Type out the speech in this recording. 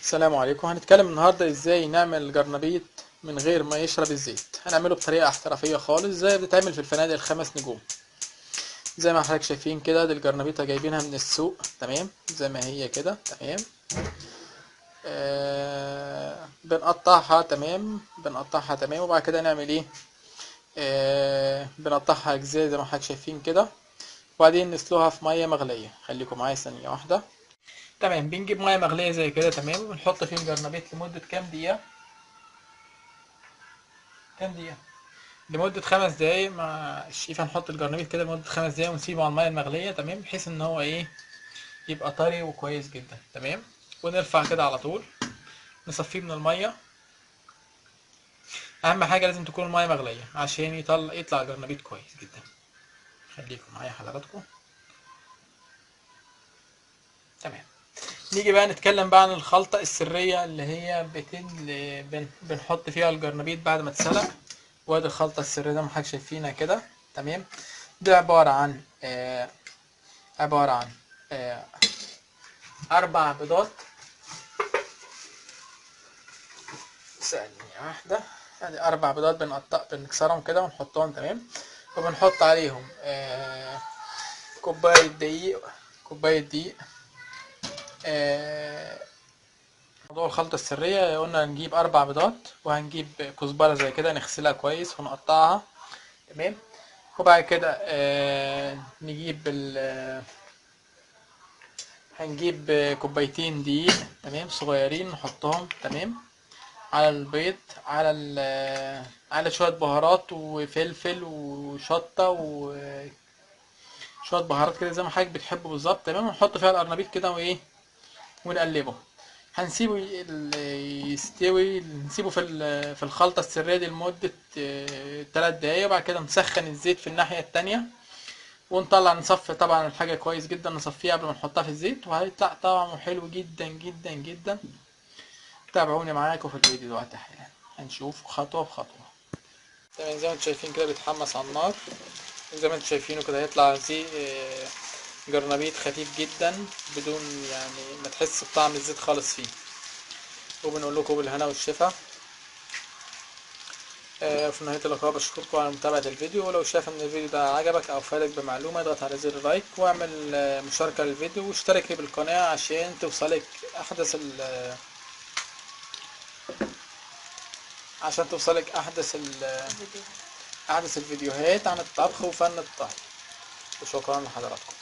السلام عليكم. هنتكلم النهارده ازاي نعمل جرنبيط من غير ما يشرب الزيت. هنعمله بطريقه احترافيه خالص زي بتتعمل في الفنادق الخمس نجوم. زي ما حضرتك شايفين كده، دي الجرنبيطه جايبينها من السوق، تمام، زي ما هي كده، تمام. بنقطعها، تمام، بنقطعها تمام، وبعد كده نعمل ايه؟ بنقطعها اجزاء زي ما حضرتك شايفين كده، وبعدين نسلقها في ميه مغليه. خليكم معايا ثانيه واحده. تمام، بنجيب ميه مغليه زي كده، تمام، وبنحط فيه الجرنبيط لمده كام دقيقه؟ كام دقيقه؟ لمدة 5 دقايق مع الشيف. هنحط الجرنبيط كده لمدة 5 دقايق ونسيبه على المية المغلية، تمام، بحيث ان هو ايه، يبقى طري وكويس جدا، تمام. ونرفع كده على طول، نصفيه من المية. اهم حاجة لازم تكون المية مغلية عشان يطلع الجرنبيط كويس جدا. خليكم معايا حضراتكم. تمام. نيجي بقى نتكلم بقى عن الخلطة السرية اللي هي بنحط فيها الجرنبيط بعد ما اتسلق. وادي الخلطة السرية زي ما حضرتك شايفينها كده، تمام. دي عبارة عن آه 4 بيضات. ثانية واحدة. يعني 4 بيضات بنكسرهم كده ونحطهم، تمام. وبنحط عليهم كوباية دقيق. كوباية دقيق. آه موضوع الخلطة السرية، قلنا هنجيب 4 بيضات، وهنجيب كزبرة زي كده نغسلها كويس ونقطعها، تمام. وبعد كده هنجيب كوبايتين دقيق، تمام، صغيرين، نحطهم، تمام، على البيض، على شوية بهارات وفلفل وشطة وشوية بهارات كده زي ما حضرتك بتحبه بالظبط، تمام. ونحط فيها القرنبيط كده وايه، ونقلبه. هنسيبه يستوي، نسيبه في الخلطة السرية دي لمدة 3 دقايق، وبعد كده نسخن الزيت في الناحية التانية، ونطلع نصفي طبعا الحاجة كويس جدا، نصفيها قبل ما نحطها في الزيت، وهيطلع طعمه حلو جدا جدا جدا. تابعوني معاكم في الفيديو دلوقتي حالا، هنشوف خطوة بخطوة. تمام، زي ما انتم شايفين كده بيتحمس على النار. زي ما انتم شايفينه كده هيطلع زي جرنبيط خفيف جدا، بدون يعني ما تحس بطعم الزيت خالص فيه. وبنقول لكم بالهنا والشفا. في نهاية اللقاء بشكركم على متابعة الفيديو، ولو شايف ان الفيديو ده عجبك او فادك بمعلومة، اضغط على زر اللايك، واعمل مشاركة للفيديو، واشتركي بالقناة عشان توصلك احدث عشان توصلك احدث الفيديوهات عن الطبخ وفن الطهي. وشكرا لحضراتكم.